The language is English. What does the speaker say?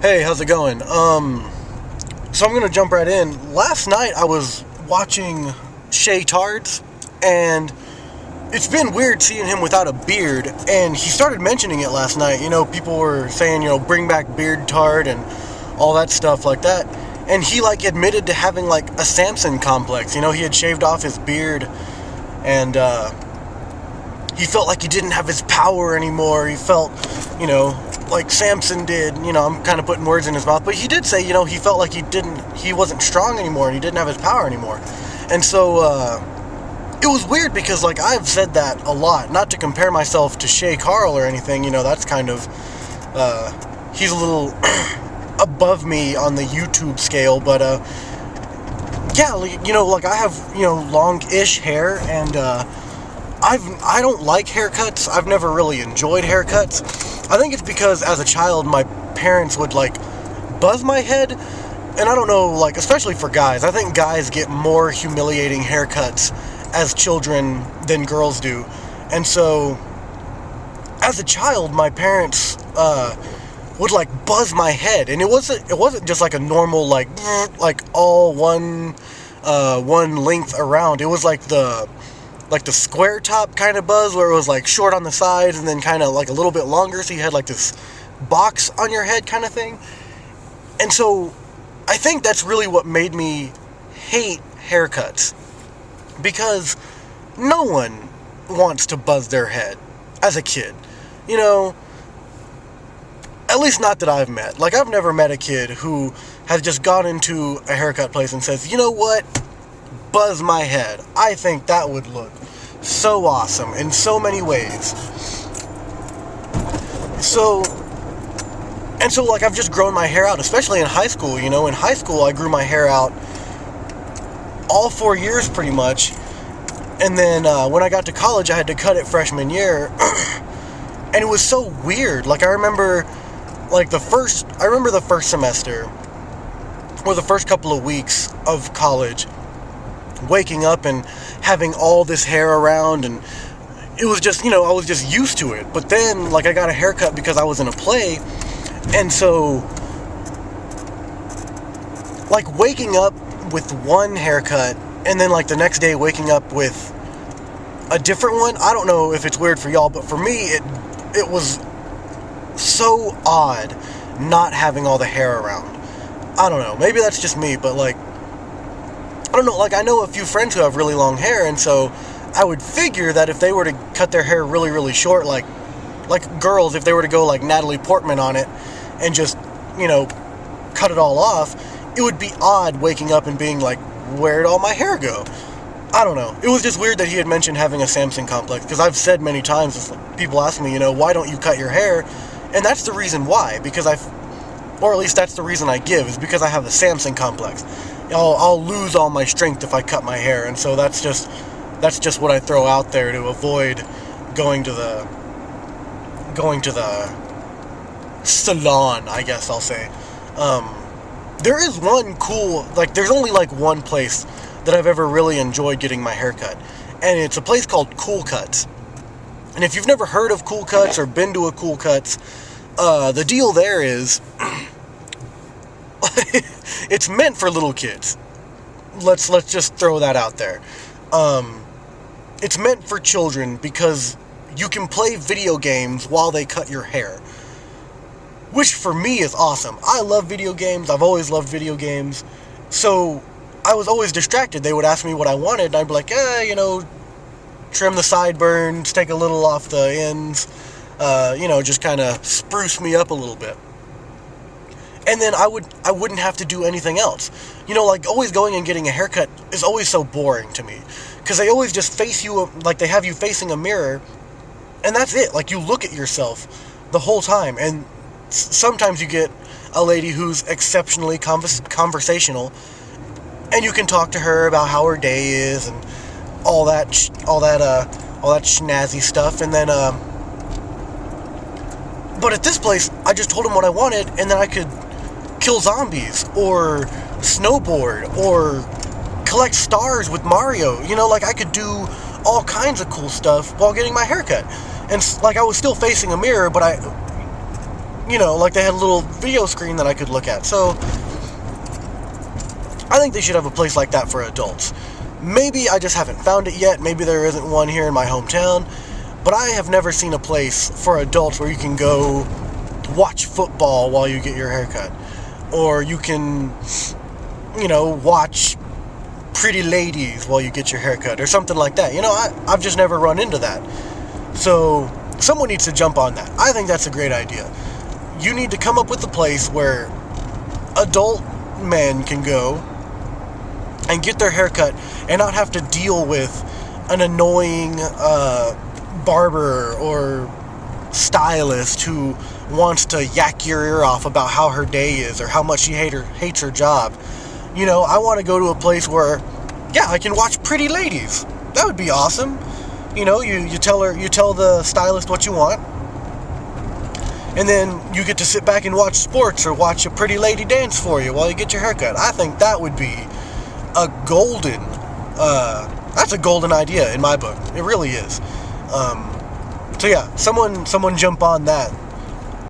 Hey, how's it going? So I'm gonna jump right in. Last night I was watching Shaycarl, and it's been weird seeing him without a beard. And he started mentioning it last night. People were saying, bring back beard tard and all that stuff like that. And he admitted to having a Samson complex. He had shaved off his beard, and he felt like he didn't have his power anymore. He felt, like Samson did. I'm kind of putting words in his mouth, but he did say, he felt like he wasn't strong anymore, and he didn't have his power anymore. And so, it was weird because, I've said that a lot, not to compare myself to Shaycarl or anything, that's kind of, he's a little above me on the YouTube scale, but, yeah, I have, long-ish hair, and, I don't like haircuts. I've never really enjoyed haircuts. I think it's because as a child my parents would buzz my head, and I don't know, especially for guys. I think guys get more humiliating haircuts as children than girls do. And so as a child my parents would buzz my head, and it wasn't just a normal all one length around. It was the square top kind of buzz, where it was short on the sides and then kind of a little bit longer, so you had this box on your head kind of thing. And so I think that's really what made me hate haircuts, because no one wants to buzz their head as a kid, at least not that I've met. I've never met a kid who has just gone into a haircut place and says, you know what, buzz my head. I think that would look so awesome in so many ways. So I've just grown my hair out, especially in high school. In high school I grew my hair out all 4 years pretty much, and then when I got to college I had to cut it freshman year. And it was so weird. I remember the first semester, or the first couple of weeks of college, waking up and having all this hair around, and it was just, I was just used to it. But then, I got a haircut because I was in a play, and so, waking up with one haircut, and then, the next day waking up with a different one, I don't know if it's weird for y'all, but for me, it was so odd not having all the hair around. I don't know, maybe that's just me, but, I don't know, I know a few friends who have really long hair, and so I would figure that if they were to cut their hair really, really short, like girls, if they were to go Natalie Portman on it and just, cut it all off, it would be odd waking up and being where'd all my hair go? I don't know. It was just weird that he had mentioned having a Samson complex, because I've said many times, people ask me, why don't you cut your hair? And that's the reason why, because or at least that's the reason I give, is because I have a Samson complex. I'll lose all my strength if I cut my hair, and so that's just what I throw out there to avoid going to the salon, I guess I'll say. There is one cool, there's only one place that I've ever really enjoyed getting my hair cut, and it's a place called Cool Cuts. And if you've never heard of Cool Cuts or been to a Cool Cuts, the deal there is it's meant for little kids. Let's just throw that out there. It's meant for children because you can play video games while they cut your hair, which for me is awesome. I love video games. I've always loved video games. So I was always distracted. They would ask me what I wanted, and I'd be like, trim the sideburns, take a little off the ends, just kind of spruce me up a little bit. And then I wouldn't have to do anything else. Always going and getting a haircut is always so boring to me, because they always just face you, they have you facing a mirror, and that's it. You look at yourself the whole time, and sometimes you get a lady who's exceptionally conversational, and you can talk to her about how her day is and all that snazzy stuff. And then, but at this place, I just told him what I wanted, and then I could kill zombies, or snowboard, or collect stars with Mario. I could do all kinds of cool stuff while getting my haircut. And I was still facing a mirror, but like they had a little video screen that I could look at. So I think they should have a place like that for adults. Maybe I just haven't found it yet. Maybe there isn't one here in my hometown. But I have never seen a place for adults where you can go watch football while you get your haircut. Or you can, watch pretty ladies while you get your haircut. Or something like that. I've just never run into that. So someone needs to jump on that. I think that's a great idea. You need to come up with a place where adult men can go and get their haircut and not have to deal with an annoying barber or stylist who wants to yak your ear off about how her day is or how much she hates her job. I want to go to a place where, I can watch pretty ladies. That would be awesome. You tell the stylist what you want, and then you get to sit back and watch sports or watch a pretty lady dance for you while you get your haircut. I think that would be that's a golden idea in my book. It really is. So yeah, someone jump on that.